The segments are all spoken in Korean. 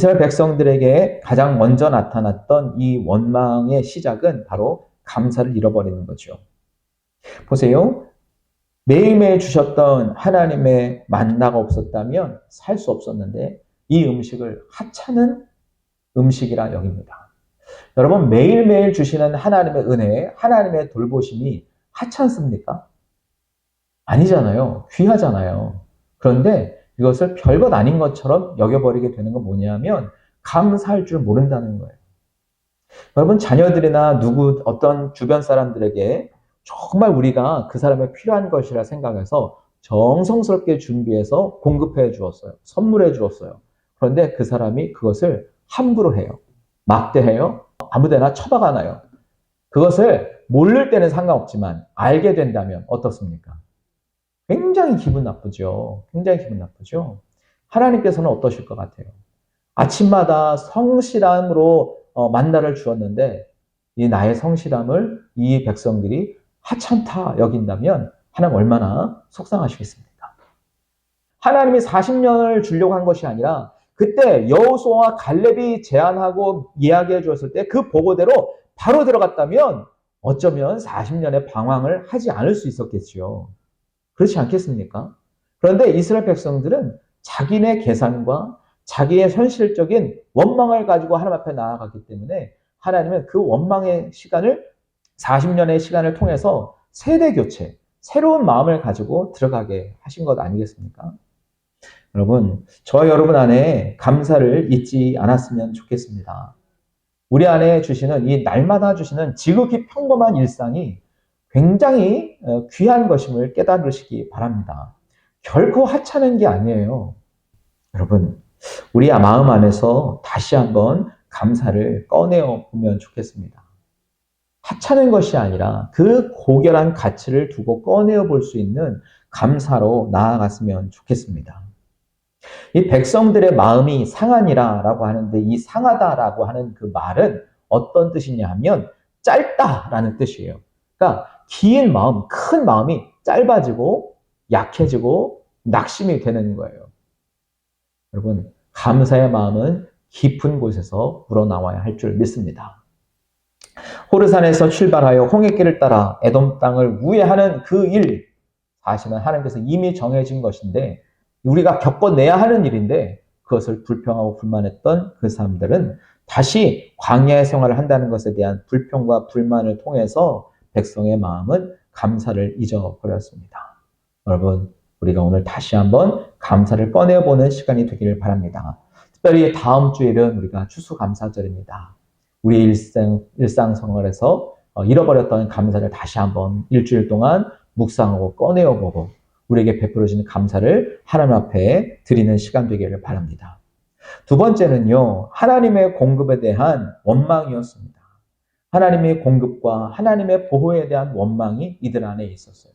이스라엘 백성들에게 가장 먼저 나타났던 이 원망의 시작은 바로 감사를 잃어버리는 거죠. 보세요. 매일매일 주셨던 하나님의 만나가 없었다면 살 수 없었는데 이 음식을 하찮은 음식이라 여깁니다. 여러분, 매일매일 주시는 하나님의 은혜, 하나님의 돌보심이 하찮습니까? 아니잖아요. 귀하잖아요. 그런데 이것을 별것 아닌 것처럼 여겨버리게 되는 건 뭐냐면 감사할 줄 모른다는 거예요. 여러분, 자녀들이나 어떤 주변 사람들에게 정말 우리가 그 사람의 필요한 것이라 생각해서 정성스럽게 준비해서 공급해 주었어요. 선물해 주었어요. 그런데 그 사람이 그것을 함부로 해요. 막대해요. 아무데나 처박아놔요. 그것을 모를 때는 상관없지만 알게 된다면 어떻습니까? 굉장히 기분 나쁘죠. 굉장히 기분 나쁘죠. 하나님께서는 어떠실 것 같아요? 아침마다 성실함으로 만나를 주었는데 이 나의 성실함을 이 백성들이 하찮다 여긴다면 하나님 얼마나 속상하시겠습니까? 하나님이 40년을 주려고 한 것이 아니라 그때 여호수아와 갈렙이 제안하고 이야기해 주었을 때 그 보고대로 바로 들어갔다면 어쩌면 40년의 방황을 하지 않을 수 있었겠지요. 그렇지 않겠습니까? 그런데 이스라엘 백성들은 자기네 계산과 자기의 현실적인 원망을 가지고 하나님 앞에 나아갔기 때문에 하나님은 그 원망의 시간을 40년의 시간을 통해서 세대 교체, 새로운 마음을 가지고 들어가게 하신 것 아니겠습니까? 여러분, 저 여러분 안에 감사를 잊지 않았으면 좋겠습니다. 우리 안에 주시는 이 날마다 주시는 지극히 평범한 일상이 굉장히 귀한 것임을 깨달으시기 바랍니다. 결코 하찮은 게 아니에요. 여러분, 우리 마음 안에서 다시 한번 감사를 꺼내어 보면 좋겠습니다. 하찮은 것이 아니라 그 고결한 가치를 두고 꺼내어 볼 수 있는 감사로 나아갔으면 좋겠습니다. 이 백성들의 마음이 상하니라라고 하는데 이 상하다라고 하는 그 말은 어떤 뜻이냐 하면 짧다라는 뜻이에요. 그러니까 긴 마음, 큰 마음이 짧아지고 약해지고 낙심이 되는 거예요. 여러분, 감사의 마음은 깊은 곳에서 우러나와야 할 줄 믿습니다. 호르산에서 출발하여 홍해길을 따라 에돔 땅을 우회하는 그 일, 사실은 하나님께서 이미 정해진 것인데 우리가 겪어내야 하는 일인데 그것을 불평하고 불만했던 그 사람들은 다시 광야의 생활을 한다는 것에 대한 불평과 불만을 통해서 백성의 마음은 감사를 잊어버렸습니다. 여러분, 우리가 오늘 다시 한번 감사를 꺼내보는 시간이 되기를 바랍니다. 특별히 다음 주일은 우리가 추수감사절입니다. 우리 일상생활에서 잃어버렸던 감사를 다시 한번 일주일 동안 묵상하고 꺼내어보고 우리에게 베풀어지는 감사를 하나님 앞에 드리는 시간 되기를 바랍니다. 두 번째는요, 하나님의 공급에 대한 원망이었습니다. 하나님의 공급과 하나님의 보호에 대한 원망이 이들 안에 있었어요.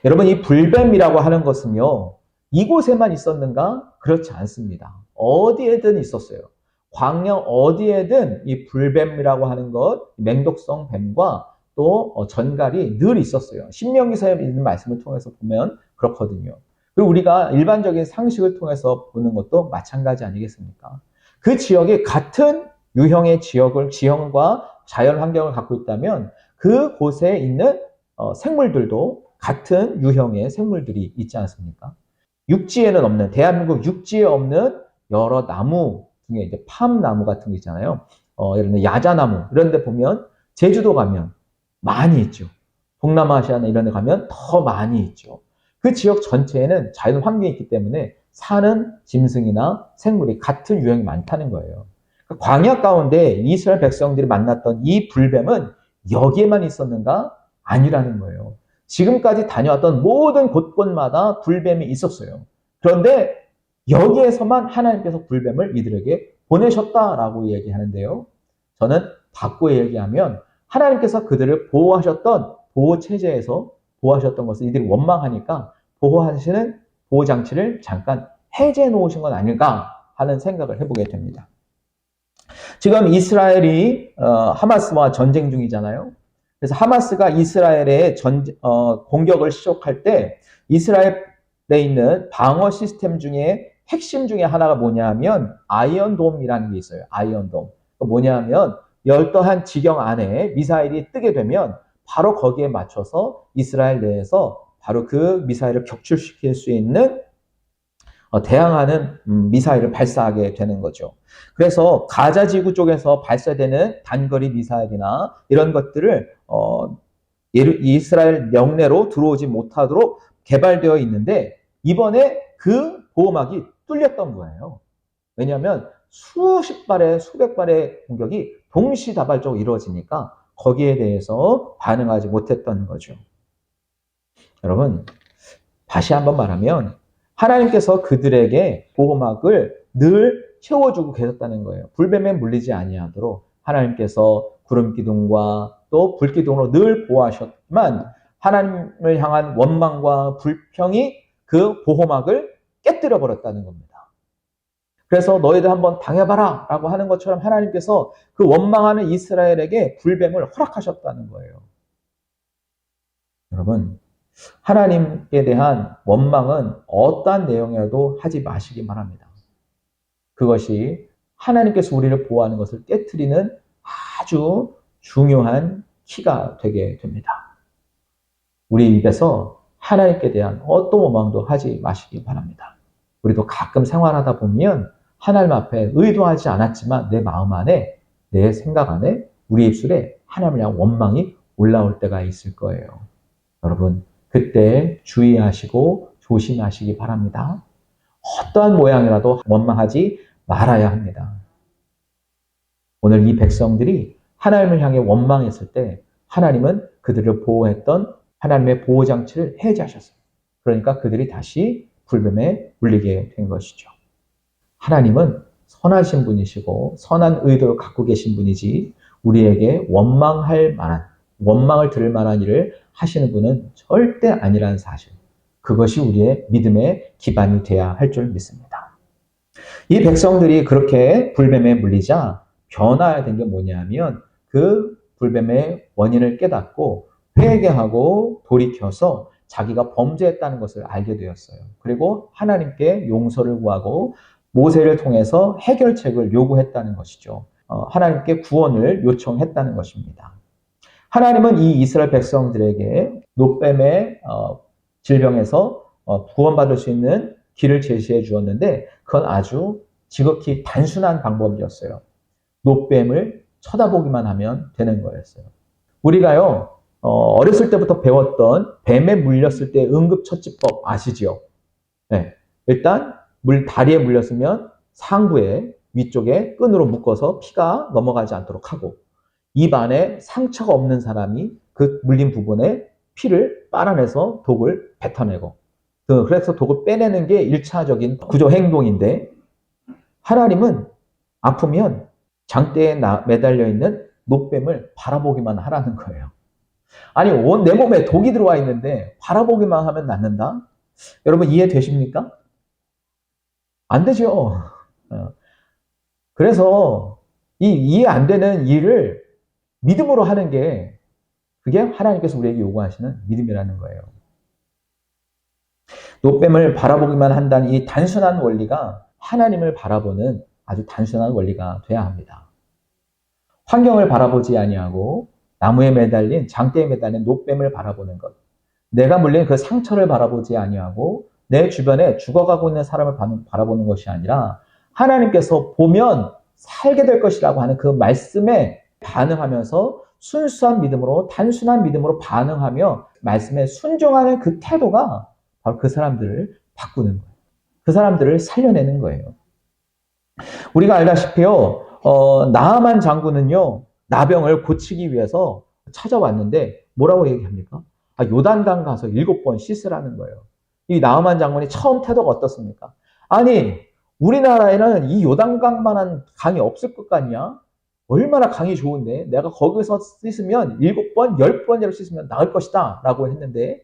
여러분, 이 불뱀이라고 하는 것은요, 이곳에만 있었는가? 그렇지 않습니다. 어디에든 있었어요. 광야 어디에든 이 불뱀이라고 하는 것, 맹독성 뱀과 또 전갈이 늘 있었어요. 신명기서에 있는 말씀을 통해서 보면 그렇거든요. 그리고 우리가 일반적인 상식을 통해서 보는 것도 마찬가지 아니겠습니까? 그 지역이 같은 유형의 지형과 자연 환경을 갖고 있다면 그곳에 있는 생물들도 같은 유형의 생물들이 있지 않습니까? 육지에는 없는, 대한민국 육지에 없는 여러 나무 중에 이제 팜나무 같은 거 있잖아요. 예를 들면 야자나무 이런 데 보면 제주도 가면 많이 있죠. 동남아시아나 이런 데 가면 더 많이 있죠. 그 지역 전체에는 자연 환경이 있기 때문에 사는 짐승이나 생물이 같은 유형이 많다는 거예요. 광야 가운데 이스라엘 백성들이 만났던 이 불뱀은 여기에만 있었는가? 아니라는 거예요. 지금까지 다녀왔던 모든 곳곳마다 불뱀이 있었어요. 그런데 여기에서만 하나님께서 불뱀을 이들에게 보내셨다라고 얘기하는데요. 저는 바꿔 얘기하면 하나님께서 그들을 보호하셨던 보호체제에서 보호하셨던 것을 이들이 원망하니까 보호하시는 보호장치를 잠깐 해제해 놓으신 건 아닐까 하는 생각을 해보게 됩니다. 지금 이스라엘이 하마스와 전쟁 중이잖아요. 그래서 하마스가 이스라엘의 공격을 시작할 때 이스라엘에 있는 방어 시스템 중에 핵심 중에 하나가 뭐냐면 아이언돔이라는 게 있어요. 아이언돔. 뭐냐면 열떠한 지경 안에 미사일이 뜨게 되면 바로 거기에 맞춰서 이스라엘 내에서 바로 그 미사일을 격출시킬 수 있는 대항하는 미사일을 발사하게 되는 거죠. 그래서 가자 지구 쪽에서 발사되는 단거리 미사일이나 이런 것들을 이스라엘 영내로 들어오지 못하도록 개발되어 있는데 이번에 그 보호막이 뚫렸던 거예요. 왜냐하면 수십 발의 수백 발의 공격이 동시다발적으로 이루어지니까 거기에 대해서 반응하지 못했던 거죠. 여러분, 다시 한번 말하면 하나님께서 그들에게 보호막을 늘 채워주고 계셨다는 거예요. 불뱀에 물리지 아니하도록 하나님께서 구름 기둥과 또 불 기둥으로 늘 보호하셨지만 하나님을 향한 원망과 불평이 그 보호막을 깨뜨려 버렸다는 겁니다. 그래서 너희들 한번 당해봐라 라고 하는 것처럼 하나님께서 그 원망하는 이스라엘에게 불뱀을 허락하셨다는 거예요. 여러분, 하나님께 대한 원망은 어떠한 내용이라도 하지 마시기 바랍니다. 그것이 하나님께서 우리를 보호하는 것을 깨트리는 아주 중요한 키가 되게 됩니다. 우리 입에서 하나님께 대한 어떤 원망도 하지 마시기 바랍니다. 우리도 가끔 생활하다 보면 하나님 앞에 의도하지 않았지만 내 마음 안에, 내 생각 안에, 우리 입술에 하나님을 향한 원망이 올라올 때가 있을 거예요. 여러분, 그때 주의하시고 조심하시기 바랍니다. 어떠한 모양이라도 원망하지 말아야 합니다. 오늘 이 백성들이 하나님을 향해 원망했을 때 하나님은 그들을 보호했던 하나님의 보호장치를 해제하셨어요. 그러니까 그들이 다시 불뱀에 물리게 된 것이죠. 하나님은 선하신 분이시고 선한 의도를 갖고 계신 분이지 우리에게 원망을 들을 만한 일을 하시는 분은 절대 아니라는 사실. 그것이 우리의 믿음의 기반이 돼야 할 줄 믿습니다. 이 백성들이 그렇게 불뱀에 물리자 변화해야 된 게 뭐냐면 그 불뱀의 원인을 깨닫고 회개하고 돌이켜서 자기가 범죄했다는 것을 알게 되었어요. 그리고 하나님께 용서를 구하고 모세를 통해서 해결책을 요구했다는 것이죠. 하나님께 구원을 요청했다는 것입니다. 하나님은 이 이스라엘 백성들에게 노뱀의 질병에서 구원받을 수 있는 길을 제시해 주었는데 그건 아주 지극히 단순한 방법이었어요. 노뱀을 쳐다보기만 하면 되는 거였어요. 우리가요, 어렸을 때부터 배웠던 뱀에 물렸을 때 응급처치법 아시죠? 네. 일단 다리에 물렸으면 상부에 위쪽에 끈으로 묶어서 피가 넘어가지 않도록 하고 입 안에 상처가 없는 사람이 그 물린 부분에 피를 빨아내서 독을 뱉어내고 그래서 독을 빼내는 게 1차적인 구조 행동인데 하나님은 아프면 장대에 매달려 있는 노뱀을 바라보기만 하라는 거예요. 아니 온 내 몸에 독이 들어와 있는데 바라보기만 하면 낫는다? 여러분 이해되십니까? 안 되죠. 그래서 이 이해 안 되는 일을 믿음으로 하는 게 그게 하나님께서 우리에게 요구하시는 믿음이라는 거예요. 노뱀을 바라보기만 한다는 이 단순한 원리가 하나님을 바라보는 아주 단순한 원리가 돼야 합니다. 환경을 바라보지 아니하고 나무에 매달린 장대에 매달린 노뱀을 바라보는 것. 내가 물린 그 상처를 바라보지 아니하고 내 주변에 죽어가고 있는 사람을 바라보는 것이 아니라 하나님께서 보면 살게 될 것이라고 하는 그 말씀에 반응하면서 순수한 믿음으로 단순한 믿음으로 반응하며 말씀에 순종하는 그 태도가 바로 그 사람들을 바꾸는 거예요. 그 사람들을 살려내는 거예요. 우리가 알다시피요, 나아만 장군은요, 나병을 고치기 위해서 찾아왔는데 뭐라고 얘기합니까? 요단강 가서 7번 씻으라는 거예요. 이 나아만 장군이 처음 태도가 어떻습니까? 아니, 우리나라에는 이 요단강만한 강이 없을 것 같냐? 얼마나 강이 좋은데 내가 거기서 씻으면 7번, 10번이라도 씻으면 나을 것이다 라고 했는데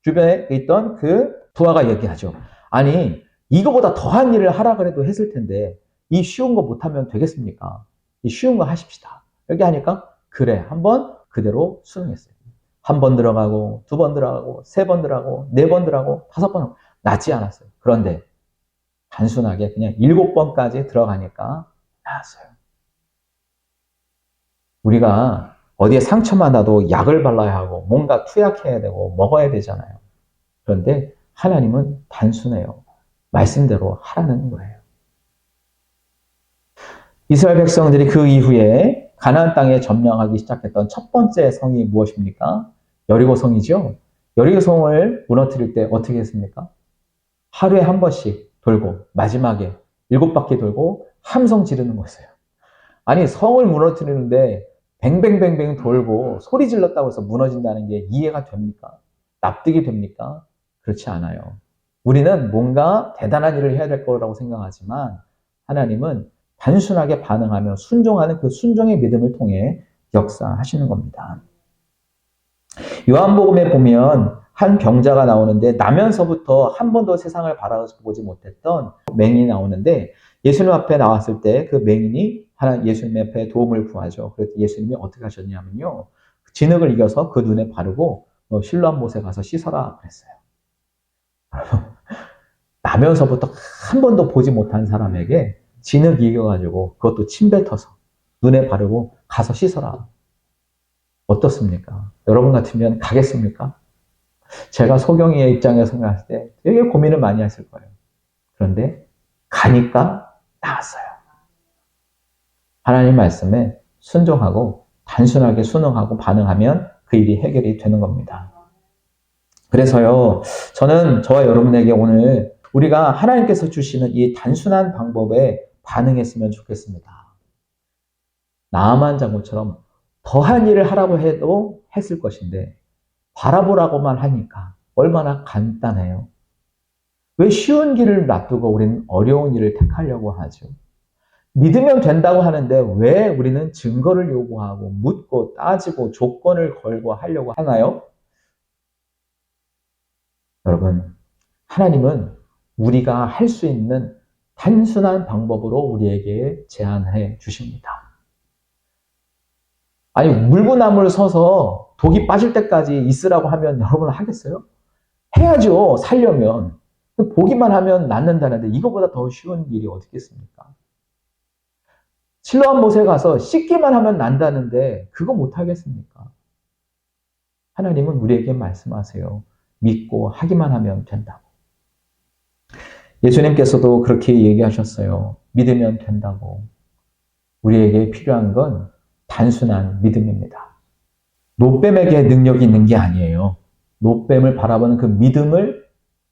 주변에 있던 그 부하가 얘기하죠. 아니, 이거보다 더한 일을 하라 그래도 했을 텐데 이 쉬운 거 못하면 되겠습니까? 이 쉬운 거 하십시다. 이렇게 하니까 그래, 한번 그대로 수능했어요. 1번 들어가고 2번 들어가고 3번 들어가고 4번 들어가고 5번 하고 낫지 않았어요. 그런데 단순하게 그냥 7번까지 들어가니까 나았어요. 우리가 어디에 상처만 나도 약을 발라야 하고 뭔가 투약해야 되고 먹어야 되잖아요. 그런데 하나님은 단순해요. 말씀대로 하라는 거예요. 이스라엘 백성들이 그 이후에 가나안 땅에 점령하기 시작했던 첫 번째 성이 무엇입니까? 여리고 성이죠. 여리고 성을 무너뜨릴 때 어떻게 했습니까? 하루에 한 번씩 돌고 마지막에 7바퀴 돌고 함성 지르는 거였어요. 아니 성을 무너뜨리는데 뱅뱅뱅뱅 돌고 소리 질렀다고 해서 무너진다는 게 이해가 됩니까? 납득이 됩니까? 그렇지 않아요. 우리는 뭔가 대단한 일을 해야 될 거라고 생각하지만 하나님은 단순하게 반응하며 순종하는 그 순종의 믿음을 통해 역사하시는 겁니다. 요한복음에 보면 한 병자가 나오는데 나면서부터 한 번도 세상을 바라보지 못했던 맹인이 나오는데 예수님 앞에 나왔을 때 그 맹인이 예수님 앞에 도움을 구하죠. 그래서 예수님이 어떻게 하셨냐면요. 진흙을 이겨서 그 눈에 바르고 실로암 못에 가서 씻어라 그랬어요. 나면서부터 한 번도 보지 못한 사람에게 진흙 이겨가지고 그것도 침 뱉어서 눈에 바르고 가서 씻어라. 어떻습니까? 여러분 같으면 가겠습니까? 제가 소경이의 입장에서 생각했을 때 되게 고민을 많이 했을 거예요. 그런데 가니까 나았어요. 하나님 말씀에 순종하고 단순하게 순응하고 반응하면 그 일이 해결이 되는 겁니다. 그래서요, 저는 저와 여러분에게 오늘 우리가 하나님께서 주시는 이 단순한 방법에 반응했으면 좋겠습니다. 나아만 장군처럼 더한 일을 하라고 해도 했을 것인데 바라보라고만 하니까 얼마나 간단해요. 왜 쉬운 길을 놔두고 우리는 어려운 일을 택하려고 하죠? 믿으면 된다고 하는데 왜 우리는 증거를 요구하고 묻고 따지고 조건을 걸고 하려고 하나요? 여러분, 하나님은 우리가 할 수 있는 단순한 방법으로 우리에게 제안해 주십니다. 아니, 물구나무를 서서 독이 빠질 때까지 있으라고 하면 여러분 하겠어요? 해야죠, 살려면. 보기만 하면 낫는다는데 이거보다 더 쉬운 일이 어디 있겠습니까? 실로암 못에 가서 씻기만 하면 난다는데 그거 못하겠습니까? 하나님은 우리에게 말씀하세요. 믿고 하기만 하면 된다고. 예수님께서도 그렇게 얘기하셨어요. 믿으면 된다고. 우리에게 필요한 건 단순한 믿음입니다. 노뱀에게 능력이 있는 게 아니에요. 노뱀을 바라보는 그 믿음을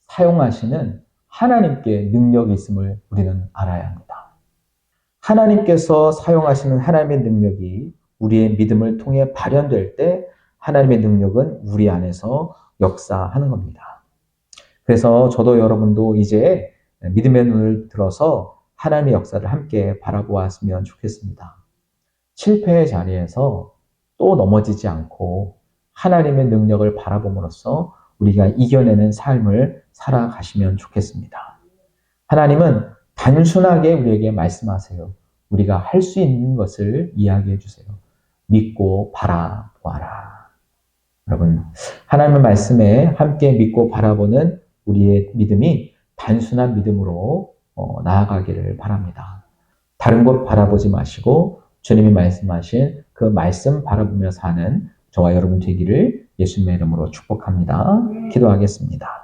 사용하시는 하나님께 능력이 있음을 우리는 알아야 합니다. 하나님께서 사용하시는 하나님의 능력이 우리의 믿음을 통해 발현될 때 하나님의 능력은 우리 안에서 역사하는 겁니다. 그래서 저도 여러분도 이제 믿음의 눈을 들어서 하나님의 역사를 함께 바라보았으면 좋겠습니다. 실패의 자리에서 또 넘어지지 않고 하나님의 능력을 바라봄으로써 우리가 이겨내는 삶을 살아가시면 좋겠습니다. 하나님은 단순하게 우리에게 말씀하세요. 우리가 할 수 있는 것을 이야기해 주세요. 믿고 바라보아라. 여러분, 하나님의 말씀에 함께 믿고 바라보는 우리의 믿음이 단순한 믿음으로 나아가기를 바랍니다. 다른 곳 바라보지 마시고 주님이 말씀하신 그 말씀 바라보며 사는 저와 여러분 되기를 예수님의 이름으로 축복합니다. 기도하겠습니다.